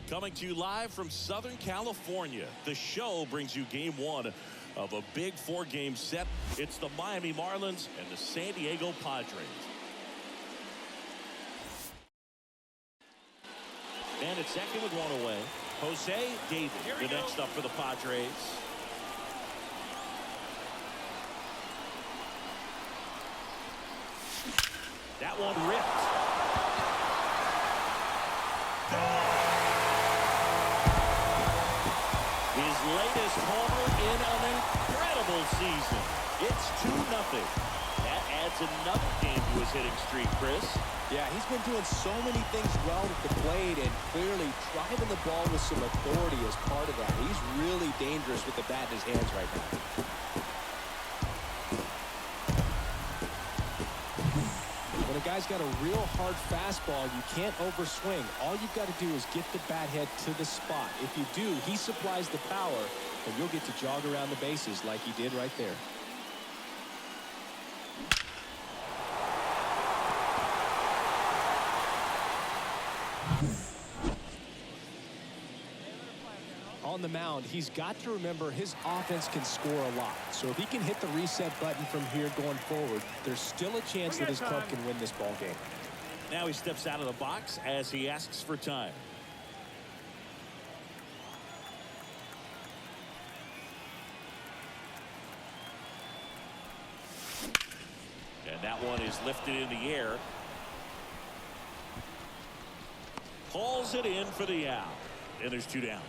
Coming to you live from Southern California, the show brings you game one of a big four-game set. It's the Miami Marlins and the San Diego Padres. And it's second with one away. Jose David, the next up for the Padres. That one ripped. His latest homer in an incredible season. It's 2-0. That adds another game to his hitting streak, Chris. Yeah, he's been doing so many things well at the plate and clearly driving the ball with some authority as part of that. He's really dangerous with the bat in his hands right now. When a guy's got a real hard fastball, you can't overswing. All you've got to do is get the bat head to the spot. If you do, he supplies the power, and you'll get to jog around the bases like he did right there. On the mound, he's got to remember his offense can score a lot. So if he can hit the reset button from here going forward, there's still a chance that his club can win this ball game. Now he steps out of the box as he asks for time. And that one is lifted in the air. Pulls it in for the out. And there's two down.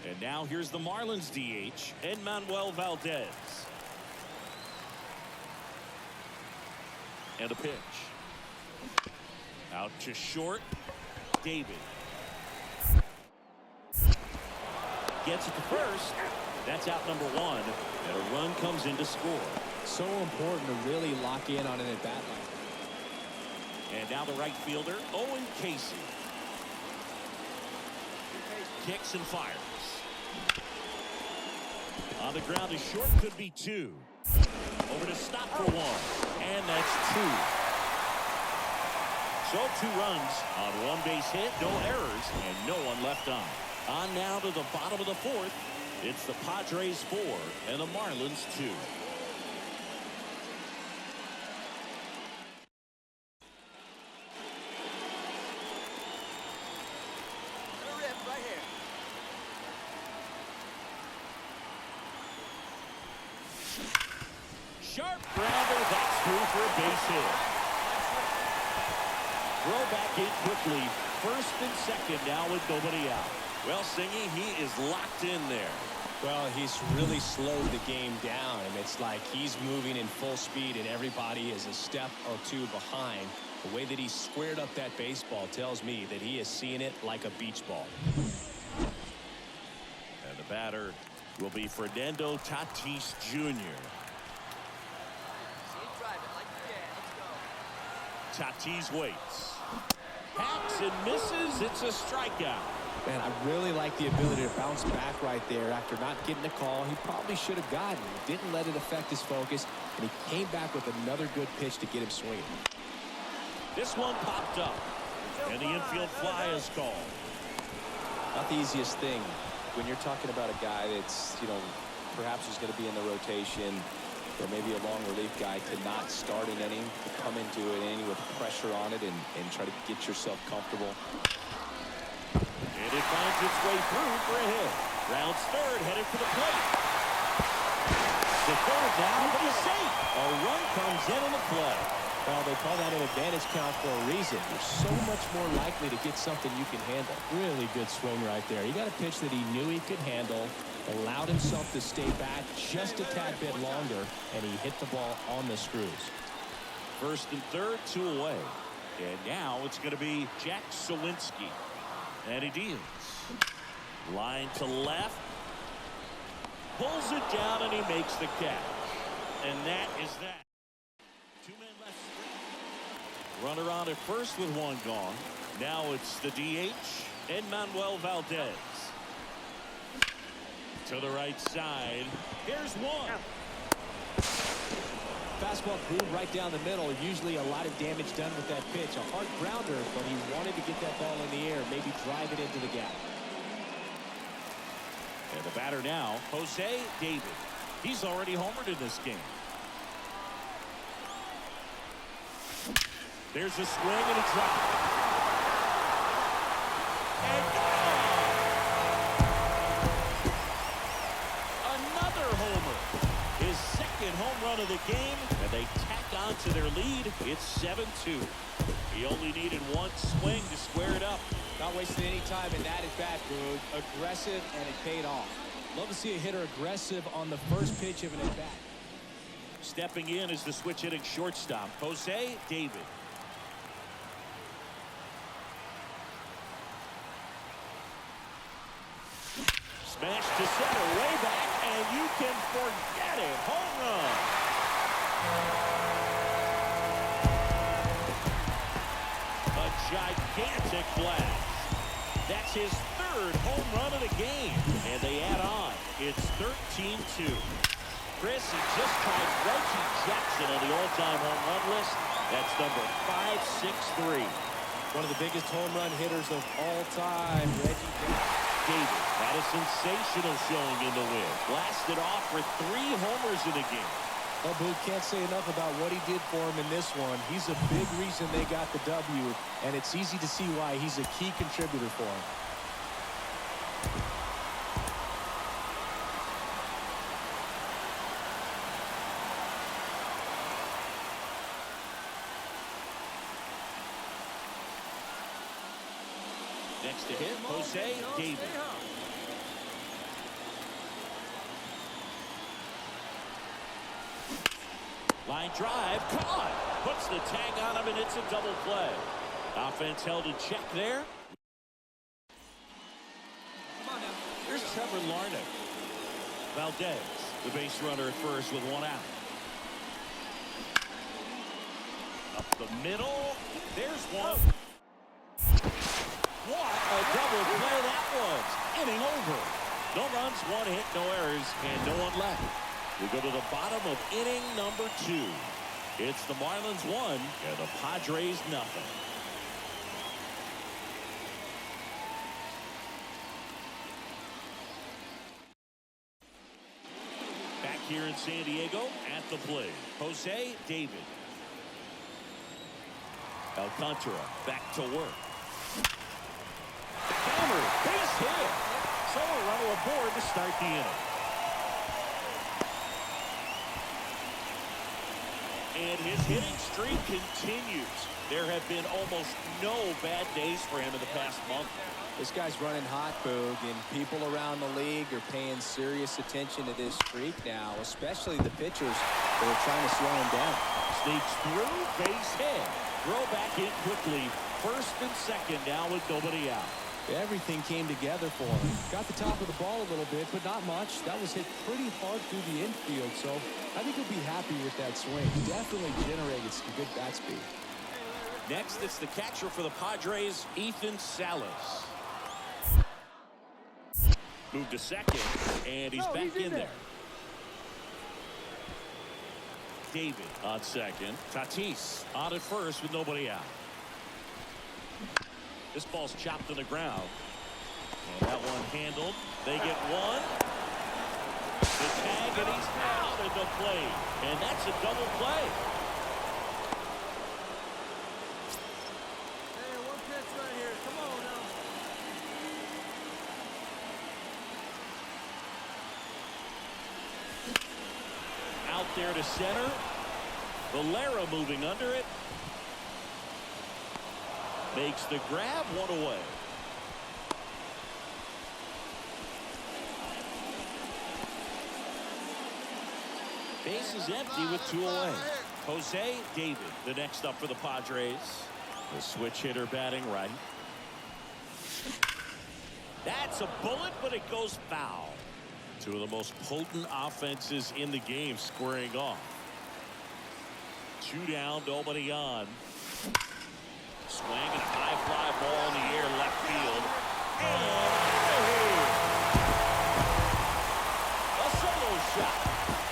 And now here's the Marlins DH, Manuel Valdez. And a pitch. Out to short. David. Gets it to first. That's out number one. And a run comes in to score. So important to really lock in on an at-bat like that. And now the right fielder, Owen Casey. Kicks and fires. On the ground is short, could be two. Over to stop for one. And that's two. So 2 runs on 1 base hit, no errors, and no one left on. On now to the bottom of the fourth. It's the Padres 4 and the Marlins 2. Sharp grounder, that's through for a base hit. Throw back in quickly. First and second now with nobody out. Well, Singy, he is locked in there. Well, he's really slowed the game down, and it's like he's moving in full speed, and everybody is a step or two behind. The way that he squared up that baseball tells me that he is seeing it like a beach ball. And the batter will be Fernando Tatis Jr. Tatis waits. Hacks and misses. It's a strikeout. Man, I really like the ability to bounce back right there after not getting a call he probably should have gotten. Didn't let it affect his focus, and he came back with another good pitch to get him swinging. This one popped up, and the infield fly is called. Not the easiest thing when you're talking about a guy that's, perhaps is going to be in the rotation, or maybe a long relief guy, to not start an inning, to come into an inning with pressure on it and try to get yourself comfortable. And it finds its way through for a hit. Rounds third, headed for the plate. The third down to the safe. A run comes in on the play. Well, they call that an advantage count for a reason. You're so much more likely to get something you can handle. Really good swing right there. He got a pitch that he knew he could handle, allowed himself to stay back just a tad bit longer, and he hit the ball on the screws. First and third, 2 away. And now it's going to be Jack Sawinski. And he deals. Line to left. Pulls it down and he makes the catch. And that is that. 2 men left. Runner on at first with 1 gone. Now it's the DH, Manuel Valdez. To the right side. Here's one. fastball grew right down the middle. Usually a lot of damage done with that pitch. A hard grounder, but he wanted to get that ball in the air, maybe drive it into the gap. And the batter now, Jose David. He's already homered in this game. There's a swing and a drop. And another homer. His second home run of the game, and they tack on to their lead. It's 7-2. He only needed one swing to square it up. Not wasting any time in that at bat, Boog. Aggressive, and it paid off. Love to see a hitter aggressive on the first pitch of an at bat. Stepping in is the switch hitting shortstop, Jose David. Smash to center, way back, and you can forget it. Home run. A gigantic blast. That's his third home run of the game. And they add on. It's 13-2. Chris, he just tied Reggie Jackson on the all-time home run list. That's number 563. One of the biggest home run hitters of all time, Reggie Jackson. David had a sensational showing in the win. Blasted off for 3 homers in the game. Well, Boog, can't say enough about what he did for him in this one. He's a big reason they got the W, and it's easy to see why he's a key contributor for him. Next to hit, Jose David. Line drive, caught. Puts the tag on him, and it's a double play. Offense held in check there. Here's Trevor Larnach. Valdez, the base runner at first with 1 out. Up the middle. There's one. What a double play that was. Inning over. No runs, 1 hit, no errors, and no one left. We go to the bottom of inning number 2. It's the Marlins 1 and the Padres nothing. Back here in San Diego at the plate, Jose David. Alcantara back to work. Hammer, base hit. So a runner aboard to start the inning. And his hitting streak continues. There have been almost no bad days for him in the past month. This guy's running hot, Boog, and people around the league are paying serious attention to this streak now, especially the pitchers that are trying to slow him down. Sneaks through, base hit. Throw back in quickly. First and second now with nobody out. Everything came together for him. Got the top of the ball a little bit, but not much. That was hit pretty hard through the infield, so I think he'll be happy with that swing. Definitely generated some good bat speed. Next, it's the catcher for the Padres, Ethan Salas. Moved to second, and he's back in there. David on second. Tatis on at first with nobody out. This ball's chopped to the ground. And that one handled. They get one. The tag, and he's out at the plate. And that's a double play. Hey, one pitch right here. Come on now. Out there to center. Valera moving under it. Makes the grab, 1 away. Base is empty with 2 away. Jose David, the next up for the Padres. The switch hitter batting right. That's a bullet, but it goes foul. 2 of the most potent offenses in the game squaring off. 2 down, nobody on. Swing and a high fly ball in the air, left field. And a solo shot.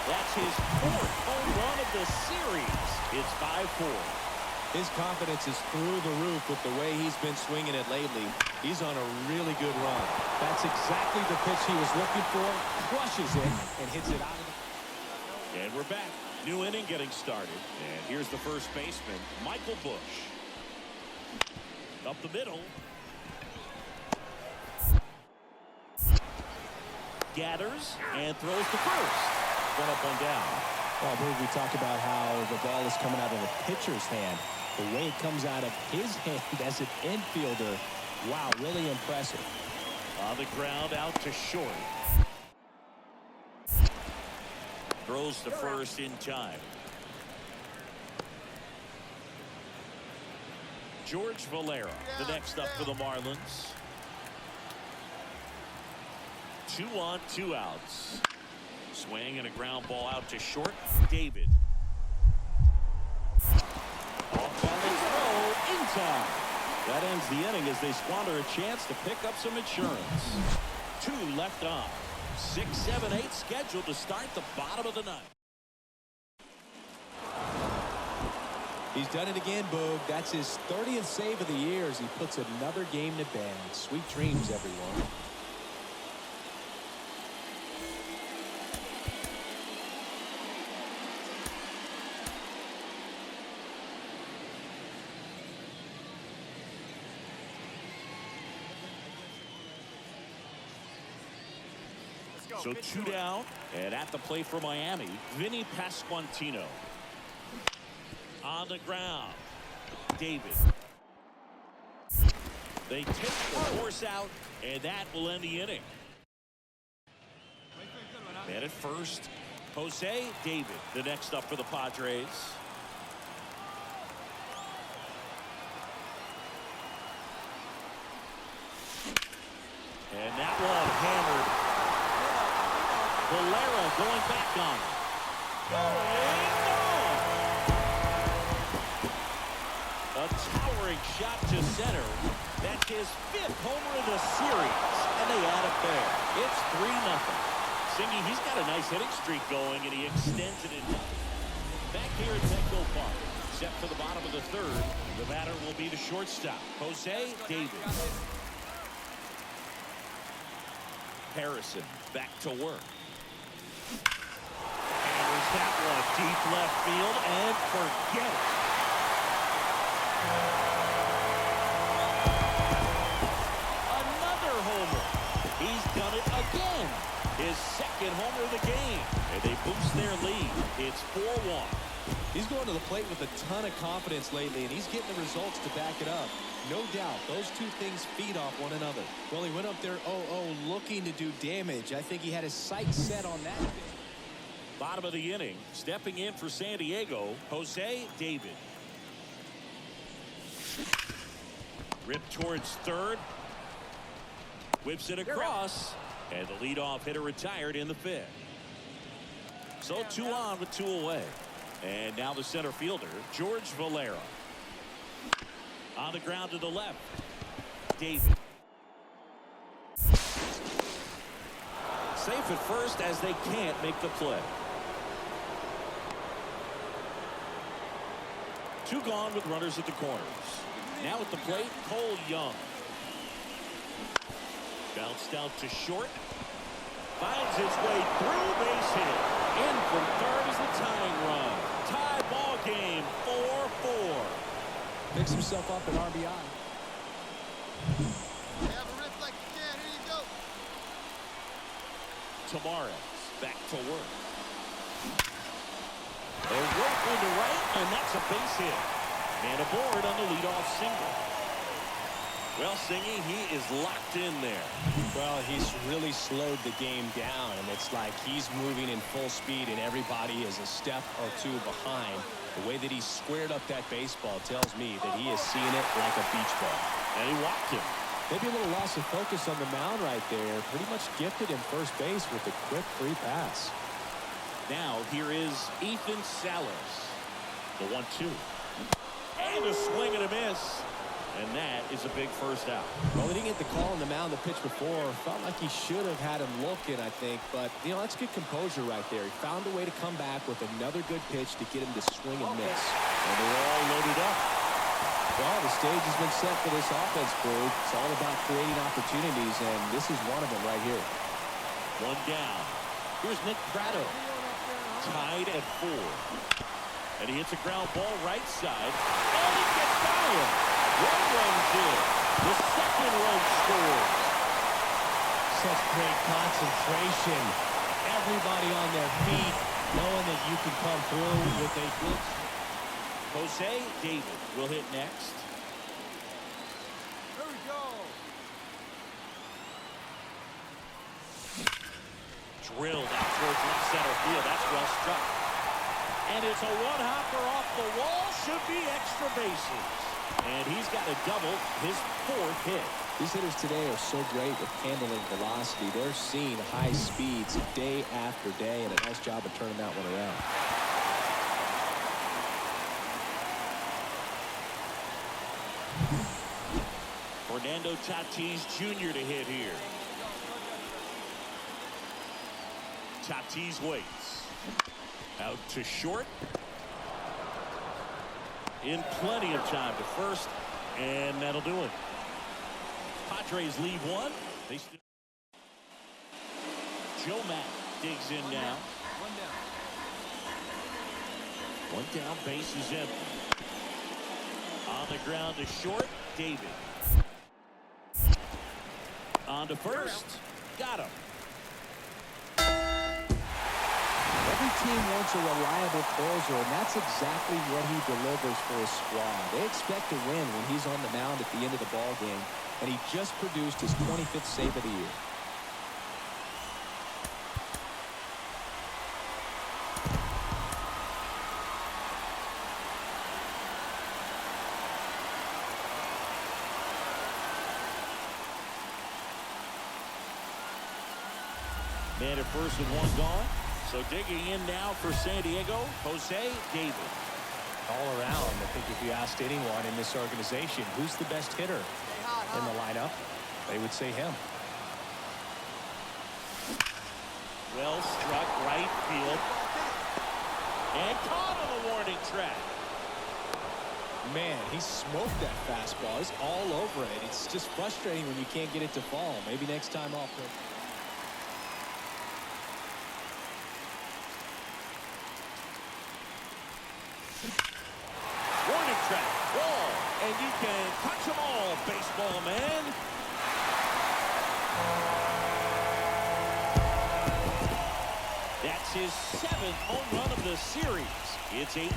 That's his 4th home run of the series. 4. His confidence is through the roof with the way he's been swinging it lately. He's on a really good run. That's exactly the pitch he was looking for. Crushes it and hits it out of the... And we're back. New inning getting started. And here's the first baseman, Michael Bush. Up the middle. Gathers and throws to first. One up, one down. Well, I believe we talked about how the ball is coming out of the pitcher's hand. The way it comes out of his hand as an infielder, wow, really impressive. On the ground, out to short. Throws to first in time. George Valera, the next up for the Marlins. 2 on, 2 outs. Swing and a ground ball out to short. David. Off balance throw in time. That ends the inning as they squander a chance to pick up some insurance. 2 left on. 6, 7, 8 scheduled to start the bottom of the ninth. He's done it again, Boog. That's his 30th save of the year as he puts another game to bed. Sweet dreams, everyone. So 2 down, and at the plate for Miami, Vinny Pasquantino. On the ground, David. They take the horse out, and that will end the inning. And at first, Jose David, the next up for the Padres. And that one hammered. Valera going back on it. A towering shot to center. That's his 5th homer of the series. And they add it there. It's 3-0. Singy, he's got a nice hitting streak going, and he extends it in. Back here at Petco Park. Set for the bottom of the 3rd. The batter will be the shortstop, Jose David. Harrison back to work. Hammers that one deep left field and forget it. Another homer. He's done it again. His 2nd homer of the game. And they boost their lead. It's 4-1. He's going to the plate with a ton of confidence lately, and he's getting the results to back it up. No doubt, those two things feed off one another. Well, he went up there 0-0 looking to do damage. I think he had his sights set on that. Bottom of the inning, stepping in for San Diego, Jose David. Ripped towards 3rd. Whips it across, and the leadoff hitter retired in the 5th. So 2 on with 2 away. And now the center fielder, George Valera. On the ground to the left, David. Safe at first as they can't make the play. 2 gone with runners at the corners. Now at the plate, Cole Young. Bounced out to short. Finds his way through, base hit. In from 3rd is the tying run. Tie ball game, 4-4. Picks himself up at RBI. Have a rip like you can. Here you go. Tavares back to work. A rope into right, and that's a base hit. And aboard on the leadoff single. Well, Singy, he is locked in there. Well, he's really slowed the game down, and it's like he's moving in full speed, and everybody is a step or 2 behind. The way that he squared up that baseball tells me that he is seeing it like a beach ball. And he walked him. Maybe a little loss of focus on the mound right there. Pretty much gifted in first base with a quick free pass. Now here is Ethan Salas. The 1-2. And a swing and a miss. And that is a big first out. Well, he didn't get the call on the mound the pitch before. Felt like he should have had him looking, I think. But, you know, that's good composure right there. He found a way to come back with another good pitch to get him to swing and miss. And they're all loaded up. Well, the stage has been set for this offense, Brew. It's all about creating opportunities, and this is one of them right here. One down. Here's Nick Pratto. Tied at 4. And he hits a ground ball right side. And it gets by him. One runs in. The second run scores. Such great concentration. Everybody on their feet, knowing that you can come through with a good... Jose David will hit next. Here we go. Drilled out towards left center field. That's well struck. And it's a one-hopper off the wall. Should be extra bases. And he's got a double, his 4th hit. These hitters today are so great with handling velocity. They're seeing high speeds day after day, and a nice job of turning that one around. Fernando Tatis Jr. to hit here. Tatis waits. Out to short. In plenty of time to first, and that'll do it. Padres leave one. They still... Joe Matt digs in now. One down, base is empty. On the ground to short, David. On to first. Got him. Every team wants a reliable closer, and that's exactly what he delivers for his squad. They expect to win when he's on the mound at the end of the ball game, and he just produced his 25th save of the year. Man at first with one gone. So digging in now for San Diego, Jose David. All around, I think if you asked anyone in this organization who's the best hitter in the lineup, they would say him. Well struck right field. And caught on the warning track. Man, he smoked that fastball. He's all over it. It's just frustrating when you can't get it to fall. Maybe next time off. Warning track, wall, and you can touch them all, baseball man. That's his 7th home run of the series. It's 8-1.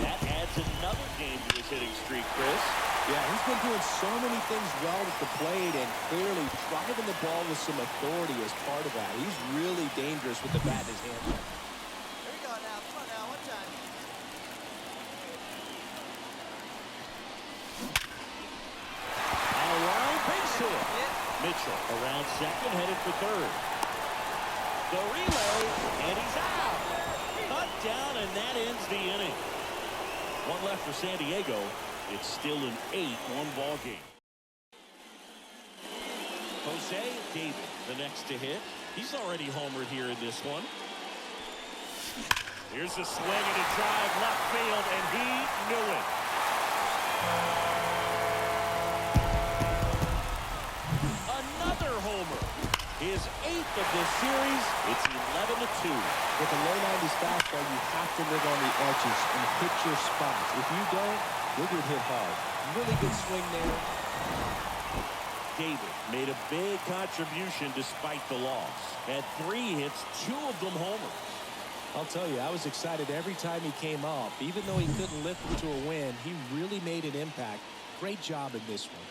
That adds another game to his hitting streak, Chris. Yeah, he's been doing so many things well at the plate and clearly driving the ball with some authority as part of that. He's really dangerous with the bat in his hand. Here we go now. Come on now. One time. On a line, base hit. Mitchell around second, headed for third. The relay, and he's out. Cut down, and that ends the inning. One left for San Diego. It's still an 8-1 ball game. Jose David, the next to hit. He's already homered here in this one. Here's a swing and a drive left field, and he knew it. Another homer. His 8th of this series. It's 11-2. With a low 90s fastball, you have to live on the edges and hit your spots. If you don't, you'll get hit hard. Really good swing there. David made a big contribution despite the loss. Had 3 hits, 2 of them homers. I'll tell you, I was excited every time he came up. Even though he couldn't lift them to a win, he really made an impact. Great job in this one.